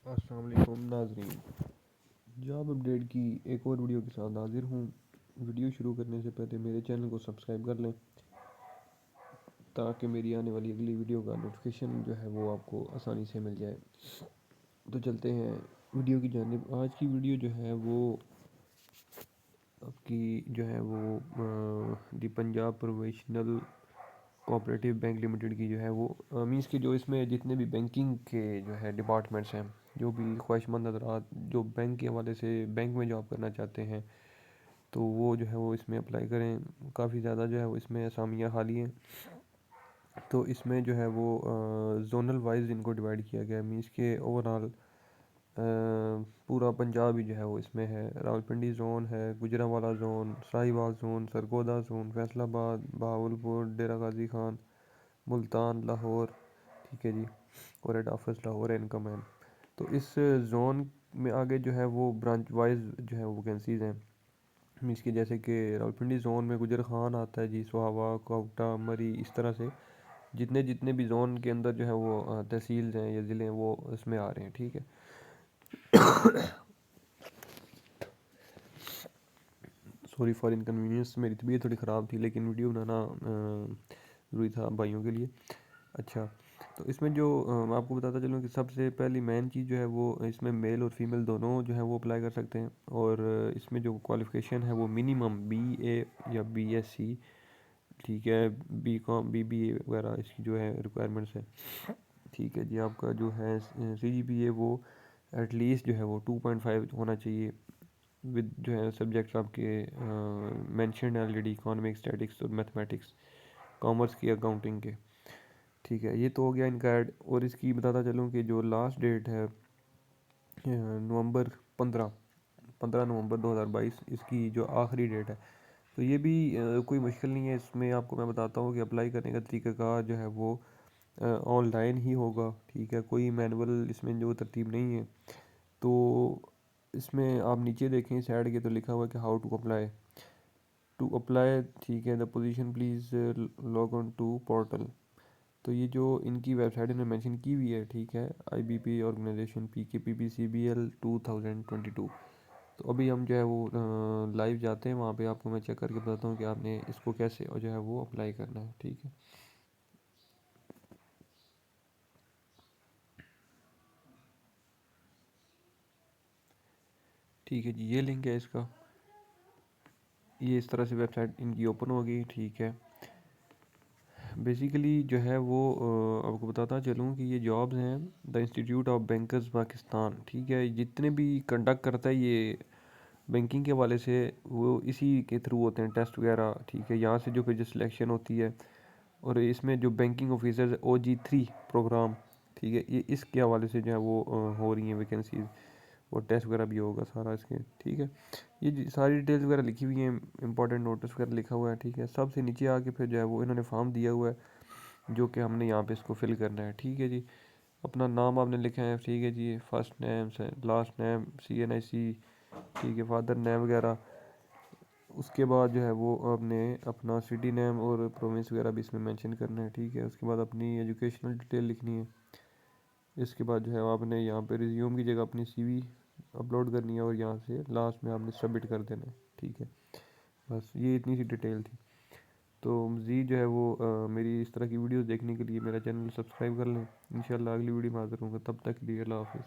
अस्सलाम वालेकुम नाज़रीन। जॉब अपडेट की एक और वीडियो के साथ हाजिर हूँ। वीडियो शुरू करने से पहले मेरे चैनल को सब्सक्राइब कर लें ताकि मेरी आने वाली अगली वीडियो का नोटिफिकेशन जो है वो आपको आसानी से मिल जाए। तो चलते हैं वीडियो की जानिब। आज की वीडियो जो है वो आपकी जो है वो the Punjab provincial cooperative bank limited की जो है वो मींस के जो इसमें जितने भी बैंकिंग के जो है डिपार्टमेंट्स हैं, जो भी ख्वाहिशमंद हज़रात जो बैंक के हवाले से बैंक में जॉब करना चाहते हैं, तो वो जो है वो इसमें अप्लाई करें। काफ़ी ज़्यादा जो है वो इसमें असामियाँ खाली हैं। तो इसमें जो है वो जोनल वाइज इनको डिवाइड किया गया है। मींस के ओवरऑल पूरा पंजाब ही जो है वो इसमें है। रावलपिंडी ज़ोन है, Gujranwala zone, Sahiwal zone, Sargodha zone, Faisalabad, Bahawalpur, Dera Ghazi Khan, Multan, Lahore, ठीक है जी, और हेड ऑफिस लाहौर है इनका मैन। तो इस जोन में आगे जो है वो ब्रांच वाइज जो है वो वैकेंसीज़ हैं। मींस की जैसे कि रावलपिंडी ज़ोन में गुजर खान आता है जी, सुहावा, कोटा, मरी, इस तरह से जितने जितने भी जोन के अंदर जो है वो तहसील हैं या ज़िले हैं वो इसमें आ रहे हैं, ठीक है। सॉरी फॉर इनकन्वीनियंस, मेरी तबीयत थोड़ी ख़राब थी लेकिन वीडियो बनाना ज़रूरी था भाइयों के लिए। अच्छा, तो इसमें जो मैं आपको बताता चलूँ कि सबसे पहली मेन चीज़ जो है वो इसमें मेल और फीमेल दोनों जो है वो अप्लाई कर सकते हैं। और इसमें जो क्वालिफ़िकेशन है वो मिनिमम BA या BSc, ठीक है, B.Com BBA वगैरह इसकी जो है रिक्वायरमेंट्स है, ठीक है जी। आपका जो है CGPA वो एटलीस्ट जो है वो 2.5 होना चाहिए विद जो है सब्जेक्ट्स आपके मेंशन है ऑलरेडी, इकोनॉमिक्स, स्टैटिक्स और मैथमेटिक्स, कॉमर्स की, अकाउंटिंग के, ठीक है। ये तो हो गया इनका ऐड। और इसकी बताता चलूँ कि जो लास्ट डेट है नवंबर 15 नवंबर 2022 इसकी जो आखिरी डेट है। तो ये भी कोई मुश्किल नहीं है। इसमें आपको मैं बताता हूँ कि अप्लाई करने का तरीक़ाकार जो है वो ऑनलाइन ही होगा, ठीक है। कोई मैनुअल इसमें जो तरतीब नहीं है। तो इसमें आप नीचे देखें साइड के तो लिखा हुआ है कि हाउ टू अप्लाई, ठीक है, the position please log on to portal. तो ये जो इनकी वेबसाइट इन्होंने मेंशन की हुई है, ठीक है, IBP ऑर्गेनाइजेशन PKPPCBL 2022। तो अभी हम जो है वो लाइव जाते हैं वहाँ पे, आपको मैं चेक करके बताता हूँ कि आपने इसको कैसे और जो है वो अप्लाई करना है, ठीक है। ठीक है जी, ये लिंक है इसका। ये इस तरह से वेबसाइट इनकी ओपन होगी, ठीक है। बेसिकली जो है वो आपको बताता चलूँ कि ये जॉब्स हैं the institute of bankers Pakistan, ठीक है। जितने भी कंडक्ट करता है ये बैंकिंग के हवाले से वो इसी के थ्रू होते हैं टेस्ट वगैरह, ठीक है। यहाँ से जो फिर जो सिलेक्शन होती है, और इसमें जो बैंकिंग ऑफिसर्स OG3 प्रोग्राम, ठीक है, ये इसके हवाले से जो है वो हो रही हैं वैकेंसीज। और टेस्ट वगैरह भी होगा सारा इसके, ठीक है। ये सारी डिटेल्स वगैरह लिखी हुई हैं, इंपॉर्टेंट नोटिस वगैरह लिखा हुआ है, ठीक है। सबसे नीचे आके फिर जो है वो इन्होंने फॉर्म दिया हुआ है जो कि हमने यहाँ पे इसको फिल करना है, ठीक है जी। अपना नाम आपने लिखा है, ठीक है जी, फर्स्ट नेम से लास्ट नेम, CNIC, ठीक है, फादर नेम वगैरह। उसके बाद जो है वो आपने अपना सिटी नेम और प्रोविंस वगैरह भी इसमें मेंशन करना है, ठीक है। उसके बाद अपनी एजुकेशनल डिटेल लिखनी है। इसके बाद जो है आपने यहाँ पे रिज्यूम की जगह अपनी CV अपलोड करनी है और यहाँ से लास्ट में आपने सबमिट कर देना है, ठीक है। बस ये इतनी सी डिटेल थी। तो मज़ीद जो है वो मेरी इस तरह की वीडियोस देखने के लिए मेरा चैनल सब्सक्राइब कर लें। इंशाल्लाह अगली वीडियो में हाज़िर होऊंगा, तब तक के लिए अल्लाह हाफ़िज़।